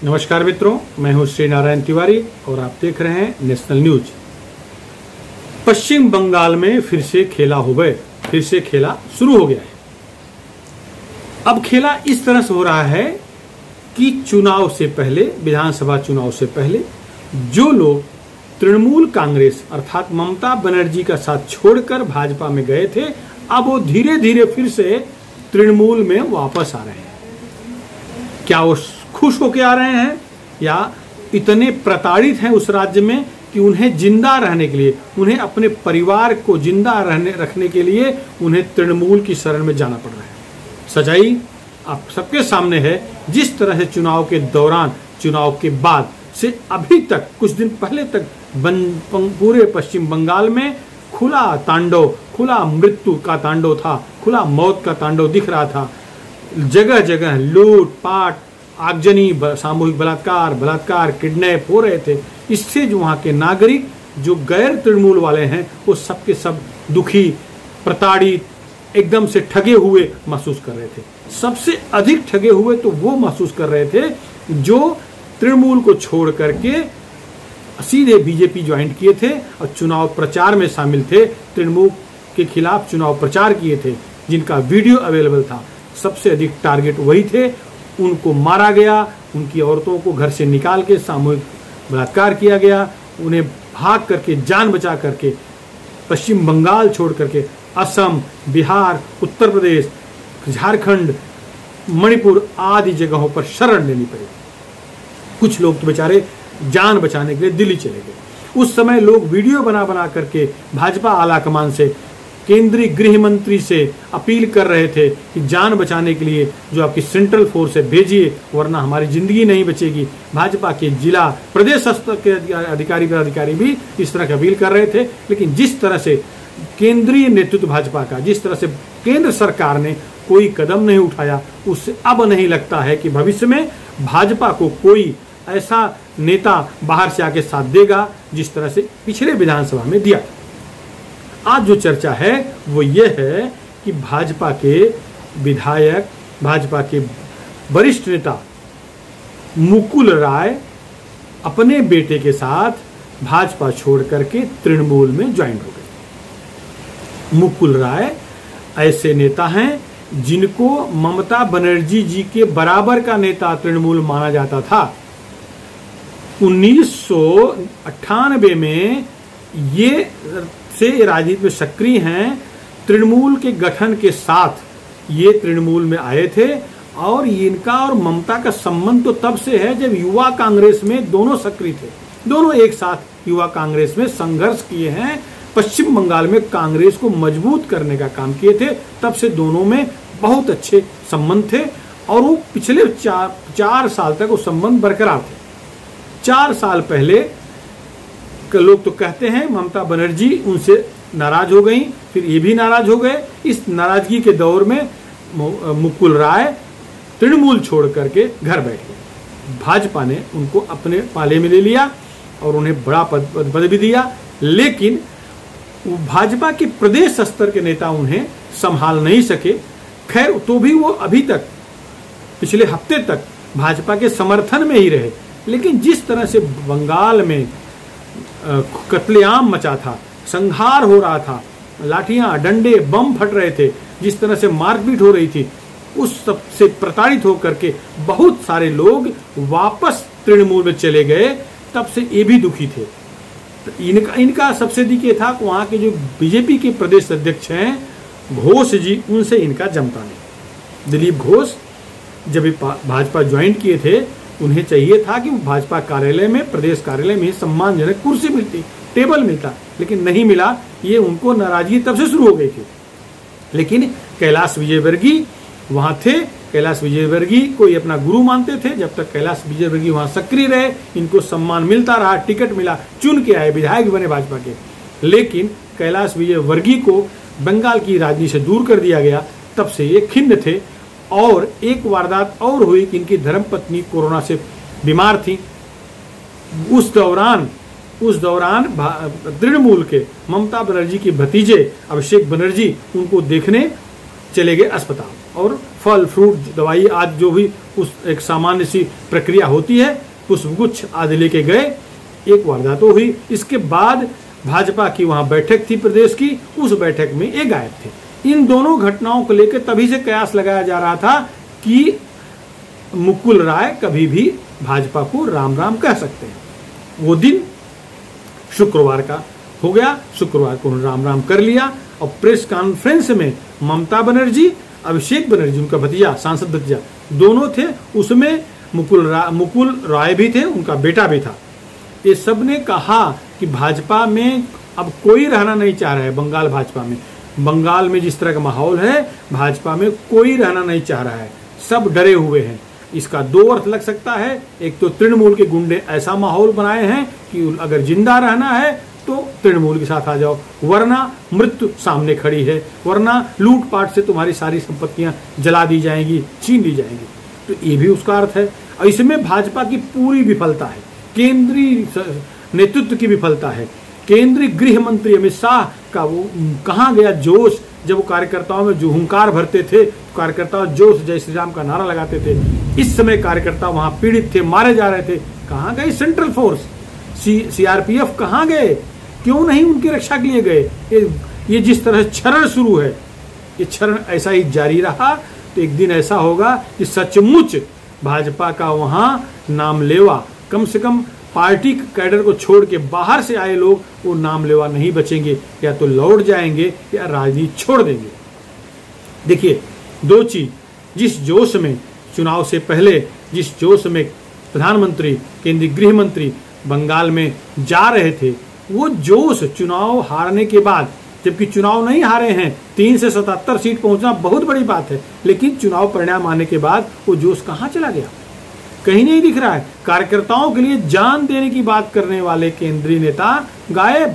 नमस्कार मित्रों, मैं हूं श्री नारायण तिवारी और आप देख रहे हैं नेशनल न्यूज। पश्चिम बंगाल में फिर से खेला शुरू हो गया है। अब खेला इस तरह से हो रहा है कि चुनाव से पहले, विधानसभा चुनाव से पहले जो लोग तृणमूल कांग्रेस अर्थात ममता बनर्जी का साथ छोड़कर भाजपा में गए थे, अब वो धीरे धीरे फिर से तृणमूल में वापस आ रहे हैं। क्या वो खुश होकर आ रहे हैं या इतने प्रताड़ित हैं उस राज्य में कि उन्हें जिंदा रहने के लिए, उन्हें अपने परिवार को जिंदा रखने के लिए उन्हें तृणमूल की शरण में जाना पड़ रहा है। सच्चाई आप सबके सामने है। जिस तरह से चुनाव के दौरान, चुनाव के बाद से अभी तक, कुछ दिन पहले तक पूरे पश्चिम बंगाल में खुला मृत्यु का तांडव था, खुला मौत का तांडव दिख रहा था। जगह जगह लूट पाट, आगजनी, सामूहिक बलात्कार, किडनैप हो रहे थे। इससे जो वहाँ के नागरिक, जो गैर तृणमूल वाले हैं, वो सबके सब दुखी, प्रताड़ित, एकदम से ठगे हुए महसूस कर रहे थे। सबसे अधिक ठगे हुए तो वो महसूस कर रहे थे जो तृणमूल को छोड़ करके सीधे बीजेपी ज्वाइन किए थे और चुनाव प्रचार में शामिल थे, तृणमूल के खिलाफ चुनाव प्रचार किए थे, जिनका वीडियो अवेलेबल था। सबसे अधिक टारगेट वही थे। उनको मारा गया, उनकी औरतों को घर से निकाल के सामूहिक बलात्कार किया गया, उन्हें भाग करके, जान बचा करके पश्चिम बंगाल छोड़ करके असम, बिहार, उत्तर प्रदेश, झारखंड, मणिपुर आदि जगहों पर शरण लेनी पड़ी। कुछ लोग तो बेचारे जान बचाने के लिए दिल्ली चले गए। उस समय लोग वीडियो बना करके भाजपा आलाकमान से, केंद्रीय गृह मंत्री से अपील कर रहे थे कि जान बचाने के लिए जो आपकी सेंट्रल फोर्स है भेजिए, वरना हमारी जिंदगी नहीं बचेगी। भाजपा के जिला, प्रदेश स्तर के अधिकारी भी इस तरह की अपील कर रहे थे। लेकिन जिस तरह से केंद्रीय नेतृत्व भाजपा का, जिस तरह से केंद्र सरकार ने कोई कदम नहीं उठाया, उससे अब नहीं लगता है कि भविष्य में भाजपा को कोई ऐसा नेता बाहर से आके साथ देगा जिस तरह से पिछले विधानसभा में दिया था। आज जो चर्चा है वो ये है कि भाजपा के विधायक, भाजपा के वरिष्ठ नेता मुकुल राय अपने बेटे के साथ भाजपा छोड़ करके तृणमूल में ज्वाइन हो गए। मुकुल राय ऐसे नेता हैं जिनको ममता बनर्जी जी के बराबर का नेता तृणमूल माना जाता था। 1998 में ये राजनीति में सक्रिय हैं। तृणमूल के गठन के साथ ये तृणमूल में आए थे और इनका और ममता का संबंध तो तब से है जब युवा कांग्रेस में दोनों सक्रिय थे। दोनों एक साथ युवा कांग्रेस में संघर्ष किए हैं, पश्चिम बंगाल में कांग्रेस को मजबूत करने का काम किए थे। तब से दोनों में बहुत अच्छे संबंध थे और वो पिछले 4 साल तक वो संबंध बरकरार थे। 4 साल पहले लोग तो कहते हैं ममता बनर्जी उनसे नाराज हो गई, फिर ये भी नाराज हो गए। इस नाराजगी के दौर में मुकुल राय तृणमूल छोड़ करके घर बैठ गए। भाजपा ने उनको अपने पाले में ले लिया और उन्हें बड़ा पद भी दिया। लेकिन भाजपा के प्रदेश स्तर के नेता उन्हें संभाल नहीं सके। खैर, तो भी वो अभी तक, पिछले हफ्ते तक भाजपा के समर्थन में ही रहे। लेकिन जिस तरह से बंगाल में कत्लेआम मचा था, संहार हो रहा था, लाठियां, डंडे, बम फट रहे थे, जिस तरह से मारपीट हो रही थी, उस सब से प्रताड़ित होकर के बहुत सारे लोग वापस तृणमूल में चले गए। तब से ये भी दुखी थे। इनका सबसे अधिक ये था कि वहां के जो बीजेपी के प्रदेश अध्यक्ष हैं घोष जी, उनसे इनका जमता नहीं। दिलीप घोष जब भाजपा ज्वाइन किए थे, उन्हें चाहिए था कि भाजपा कार्यालय में, प्रदेश कार्यालय में सम्मानजनक कुर्सी मिलती, टेबल मिलता, लेकिन नहीं मिला। ये उनको नाराजगी तब से शुरू हो गई थी। लेकिन कैलाश विजयवर्गीय वहां थे। कैलाश विजयवर्गीय को ये अपना गुरु मानते थे। जब तक कैलाश विजयवर्गीय वहां सक्रिय रहे, इनको सम्मान मिलता रहा, टिकट मिला, चुन के आए, विधायक बने भाजपा के। लेकिन कैलाश विजयवर्गीय को बंगाल की राजनीति से दूर कर दिया गया। तब से ये खिन्न थे। और एक वारदात और हुई कि इनकी धर्मपत्नी कोरोना से बीमार थी। उस दौरान तृणमूल के ममता बनर्जी के भतीजे अभिषेक बनर्जी उनको देखने चले गए अस्पताल। और फल फ्रूट दवाई आज जो भी उस एक सामान्य सी प्रक्रिया होती है, पुष्पगुच्छ आदि लेके गए। एक वारदात हुई। इसके बाद भाजपा की वहां बैठक थी प्रदेश की, उस बैठक में ये गायब थे। इन दोनों घटनाओं को लेकर तभी से कयास लगाया जा रहा था कि मुकुल राय कभी भी भाजपा को राम राम कह सकते हैं। वो दिन शुक्रवार का हो गया। शुक्रवार को उन्होंने राम राम कर लिया और प्रेस कॉन्फ्रेंस में ममता बनर्जी, अभिषेक बनर्जी उनका भतीजा, सांसद भतीजा दोनों थे, उसमें मुकुल राय भी थे, उनका बेटा भी था। ये सब ने कहा कि भाजपा में अब कोई रहना नहीं चाह रहा है। बंगाल भाजपा में, बंगाल में जिस तरह का माहौल है, भाजपा में कोई रहना नहीं चाह रहा है, सब डरे हुए हैं। इसका दो अर्थ लग सकता है। एक तो तृणमूल के गुंडे ऐसा माहौल बनाए हैं कि अगर जिंदा रहना है तो तृणमूल के साथ आ जाओ, वरना मृत्यु सामने खड़ी है, वरना लूटपाट से तुम्हारी सारी संपत्तियां जला दी जाएंगी, छीन ली जाएंगी। तो ये भी उसका अर्थ है। और इसमें भाजपा की पूरी विफलता है, केंद्रीय नेतृत्व की विफलता है। केंद्रीय गृह मंत्री अमित शाह का वो कहाँ गया जोश, जब वो कार्यकर्ताओं में जो हुंकार भरते थे, कार्यकर्ता जोश जय श्री राम का नारा लगाते थे। इस समय कार्यकर्ता वहां पीड़ित थे, मारे जा रहे थे। कहाँ गए सेंट्रल फोर्स, सीआरपीएफ कहाँ गए? क्यों नहीं उनकी रक्षा के लिए गए? ये जिस तरह क्षरण शुरू है, ये क्षरण ऐसा ही जारी रहा तो एक दिन ऐसा होगा कि सचमुच भाजपा का वहां नाम लेवा, कम से कम पार्टी कैडर को छोड़ के बाहर से आए लोग वो नाम लेवा नहीं बचेंगे, या तो लौट जाएंगे या राजनीति छोड़ देंगे। देखिए, दो चीज, जिस जोश में चुनाव से पहले, जिस जोश में प्रधानमंत्री, केंद्रीय गृह मंत्री बंगाल में जा रहे थे, वो जोश चुनाव हारने के बाद, जबकि चुनाव नहीं हारे हैं, 3 से 77 सीट पहुंचना बहुत बड़ी बात है, लेकिन चुनाव परिणाम आने के बाद वो जोश कहां चला गया? कहीं नहीं दिख रहा है। कार्यकर्ताओं के लिए जान देने की बात करने वाले केंद्रीय नेता गायब।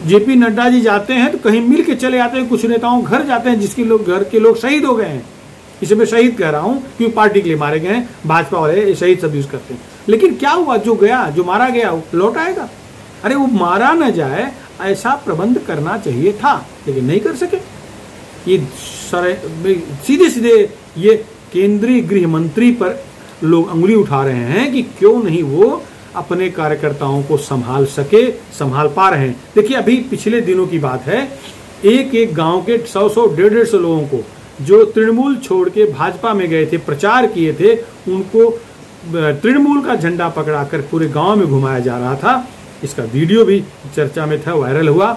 जेपी नड्डा जी जाते हैं तो कहीं मिल के चले आते हैं, कुछ नेताओं घर जाते हैं जिसके लोग घर के लोग शहीद हो गए हैं। इसे मैं शहीद कह रहा हूं क्योंकि पार्टी के लिए मारे गए हैं, भाजपा वाले शहीद शब्द यूज करते हैं। लेकिन क्या हुआ? जो गया, जो मारा गया वो लौट आएगा? अरे वो मारा न जाए ऐसा प्रबंध करना चाहिए था, लेकिन नहीं कर सके। ये सीधे सीधे ये केंद्रीय गृह मंत्री पर लोग अंगुली उठा रहे हैं कि क्यों नहीं वो अपने कार्यकर्ताओं को संभाल संभाल पा रहे हैं। देखिए, अभी पिछले दिनों की बात है, एक एक गांव के 100-100, 150 लोगों को जो तृणमूल छोड़ के भाजपा में गए थे, प्रचार किए थे, उनको तृणमूल का झंडा पकड़ाकर पूरे गांव में घुमाया जा रहा था। इसका वीडियो भी चर्चा में था, वायरल हुआ।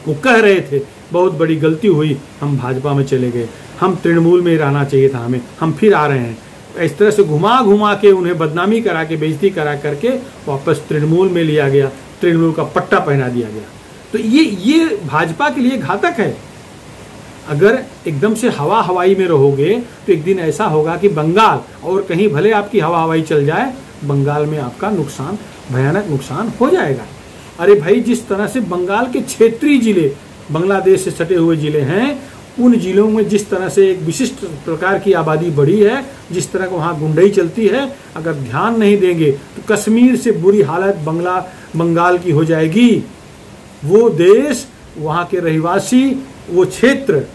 वो कह रहे थे बहुत बड़ी गलती हुई, हम भाजपा में चले गए, हम तृणमूल में रहना चाहिए था हमें, हम फिर आ रहे हैं। इस तरह से घुमा घुमा के उन्हें बदनामी करा के, बेइज्जती करा करके वापस तृणमूल में लिया गया, तृणमूल का पट्टा पहना दिया गया। तो ये भाजपा के लिए घातक है। अगर एकदम से हवा हवाई में रहोगे तो एक दिन ऐसा होगा कि बंगाल और कहीं भले आपकी हवा हवाई चल जाए, बंगाल में आपका नुकसान, भयानक नुकसान हो जाएगा। अरे भाई, जिस तरह से बंगाल के क्षेत्रीय जिले, बांग्लादेश से सटे हुए जिले हैं, उन जिलों में जिस तरह से एक विशिष्ट प्रकार की आबादी बढ़ी है, जिस तरह का वहाँ गुंडई चलती है, अगर ध्यान नहीं देंगे तो कश्मीर से बुरी हालत बंगाल की हो जाएगी। वो देश, वहाँ के रहवासी, वो क्षेत्र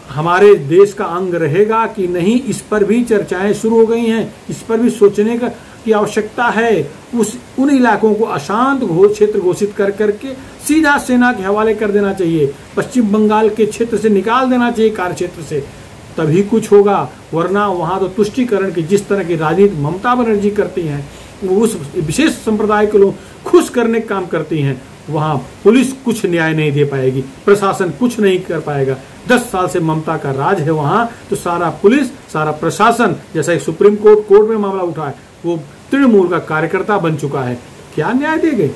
हमारे देश का अंग रहेगा कि नहीं, इस पर भी चर्चाएं शुरू हो गई हैं। इस पर भी सोचने की आवश्यकता है। उन इलाकों को अशांत क्षेत्र घोषित कर करके सीधा सेना के हवाले कर देना चाहिए, पश्चिम बंगाल के क्षेत्र से निकाल देना चाहिए, कार्य क्षेत्र से, तभी कुछ होगा। वरना वहां तो तुष्टीकरण की जिस तरह की राजनीति ममता बनर्जी करती हैं, वो उस विशेष संप्रदाय के लोग खुश करने का काम करती हैं, वहां पुलिस कुछ न्याय नहीं दे पाएगी, प्रशासन कुछ नहीं कर पाएगा। 10 साल से ममता का राज है वहां, तो सारा पुलिस, सारा प्रशासन, जैसा एक सुप्रीम कोर्ट में मामला उठा है, वो तृणमूल का कार्यकर्ता बन चुका है। क्या न्याय देंगे?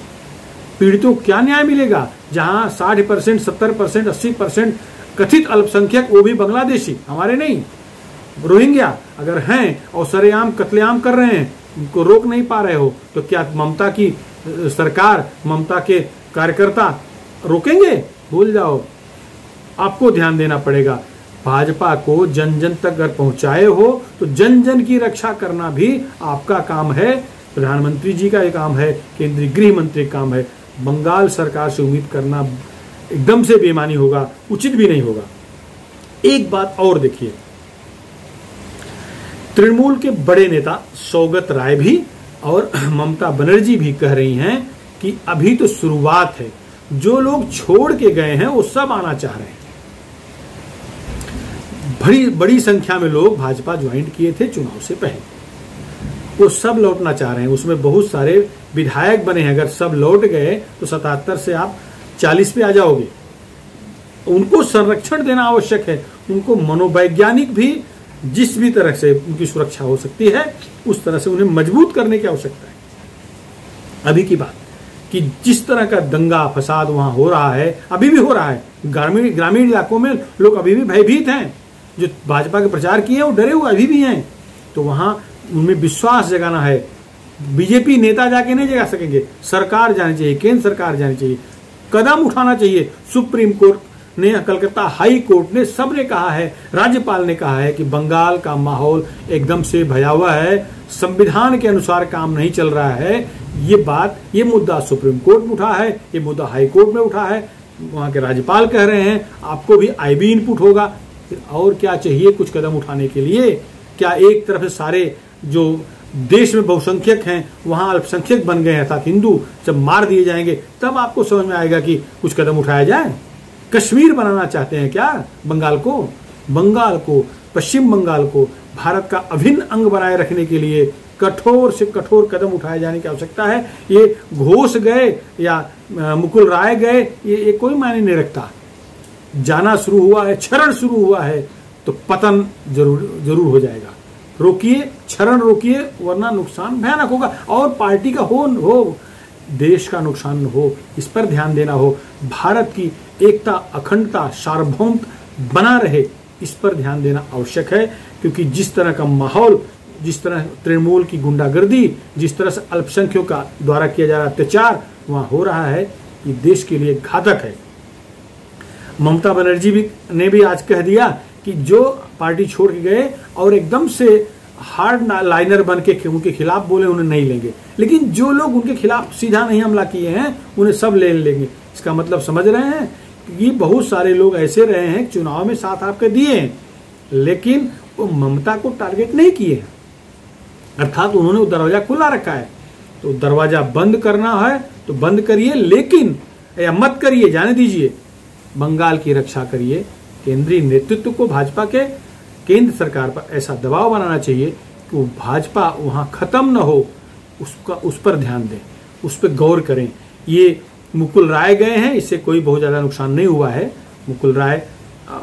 पीड़ितों को क्या न्याय मिलेगा? जहां 60%, 70%, 80% कथित अल्पसंख्यक, वो भी बांग्लादेशी, हमारे नहीं, रोहिंग्या अगर हैं और सरेआम कत्लेआम कर रहे हैं, उनको रोक नहीं पा रहे हो, तो क्या ममता की सरकार, ममता के कार्यकर्ता रोकेंगे? भूल जाओ। आपको ध्यान देना पड़ेगा। भाजपा को जन जन तक अगर पहुंचाए हो तो जन जन की रक्षा करना भी आपका काम है, प्रधानमंत्री जी का ये काम है, केंद्रीय गृह मंत्री का काम है। बंगाल सरकार से उम्मीद करना एकदम से बेईमानी होगा, उचित भी नहीं होगा। एक बात और देखिए, तृणमूल के बड़े नेता सौगत राय भी और ममता बनर्जी भी कह रही हैं कि अभी तो शुरुआत है, जो लोग छोड़ के गए हैं वो सब आना चाह रहे हैं। बड़ी संख्या में लोग भाजपा ज्वाइन किए थे चुनाव से पहले, वो सब लौटना चाह रहे हैं। उसमें बहुत सारे विधायक बने हैं, अगर सब लौट गए तो 77 से आप 40 पे आ जाओगे। उनको संरक्षण देना आवश्यक है, उनको मनोवैज्ञानिक भी जिस भी तरह से उनकी सुरक्षा हो सकती है उस तरह से उन्हें मजबूत करने की आवश्यकता है। अभी की बात कि जिस तरह का दंगा फसाद वहां हो रहा है, अभी भी हो रहा है, ग्रामीण इलाकों में लोग अभी भी भयभीत हैं, जो भाजपा के प्रचार किए हैं वो डरे हुए अभी भी हैं। तो वहां उनमें विश्वास जगाना है। बीजेपी नेता जाके नहीं जगा सकेंगे, सरकार जानी चाहिए, केंद्र सरकार जानी चाहिए, कदम उठाना चाहिए। सुप्रीम कोर्ट ने, कलकत्ता हाई कोर्ट ने, सबने कहा है, राज्यपाल ने कहा है कि बंगाल का माहौल एकदम से भयावह है, संविधान के अनुसार काम नहीं चल रहा है। ये मुद्दा सुप्रीम कोर्ट में उठा है, ये मुद्दा हाई कोर्ट में उठा है, वहां के राज्यपाल कह रहे हैं आपको भी आईबी इनपुट होगा। और क्या चाहिए कुछ कदम उठाने के लिए? क्या एक तरफ से सारे जो देश में बहुसंख्यक हैं वहां अल्पसंख्यक बन गए हैं, अर्थात हिंदू जब मार दिए जाएंगे तब आपको समझ में आएगा कि कुछ कदम उठाया जाए? कश्मीर बनाना चाहते हैं क्या बंगाल को, पश्चिम बंगाल को भारत का अभिन्न अंग बनाए रखने के लिए कठोर से कठोर कदम उठाए जाने की आवश्यकता है। ये घोष गए या मुकुल राय गए, ये कोई मायने नहीं रखता। जाना शुरू हुआ है, क्षरण शुरू हुआ है तो पतन जरूर हो जाएगा। रोकिए, क्षरण रोकिए, वरना नुकसान भयानक होगा। और पार्टी का हो देश का नुकसान हो, इस पर ध्यान देना हो। भारत की एकता, अखंडता, सार्वभौमत्व बना रहे, इस पर ध्यान देना आवश्यक है। क्योंकि जिस तरह का माहौल, जिस तरह तृणमूल की गुंडागर्दी, जिस तरह से अल्पसंख्यकों का द्वारा किया जा रहा अत्याचार वहां हो रहा है, ये देश के लिए घातक है। ममता बनर्जी ने भी आज कह दिया कि जो पार्टी छोड़ के गए और एकदम से हार्ड लाइनर बन के उनके खिलाफ बोले उन्हें नहीं लेंगे, लेकिन जो लोग उनके खिलाफ सीधा नहीं हमला किए हैं उन्हें सब ले लेंगे। इसका मतलब समझ रहे हैं कि बहुत सारे लोग ऐसे रहे हैं चुनाव में साथ आपके दिए हैं, लेकिन वो ममता को टारगेट नहीं किए हैं, अर्थात उन्होंने वो दरवाजा खुला रखा है। तो दरवाजा बंद करना है तो बंद करिए, लेकिन या मत करिए, जाने दीजिए। बंगाल की रक्षा करिए। केंद्रीय नेतृत्व को भाजपा के केंद्र सरकार पर ऐसा दबाव बनाना चाहिए कि वो भाजपा वहां खत्म न हो, उस पर ध्यान दें, उस पर गौर करें। ये मुकुल राय गए हैं, इससे कोई बहुत ज्यादा नुकसान नहीं हुआ है।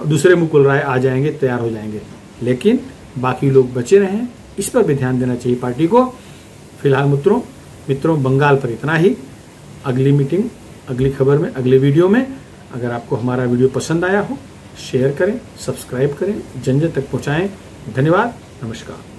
दूसरे मुकुल राय आ जाएंगे, तैयार हो जाएंगे, लेकिन बाकी लोग बचे रहें, इस पर भी ध्यान देना चाहिए पार्टी को। फिलहाल मित्रों बंगाल पर इतना ही। अगली मीटिंग, अगली खबर में, अगले वीडियो में। अगर आपको हमारा वीडियो पसंद आया हो, शेयर करें, सब्सक्राइब करें, जन जन तक पहुंचाएं। धन्यवाद, नमस्कार।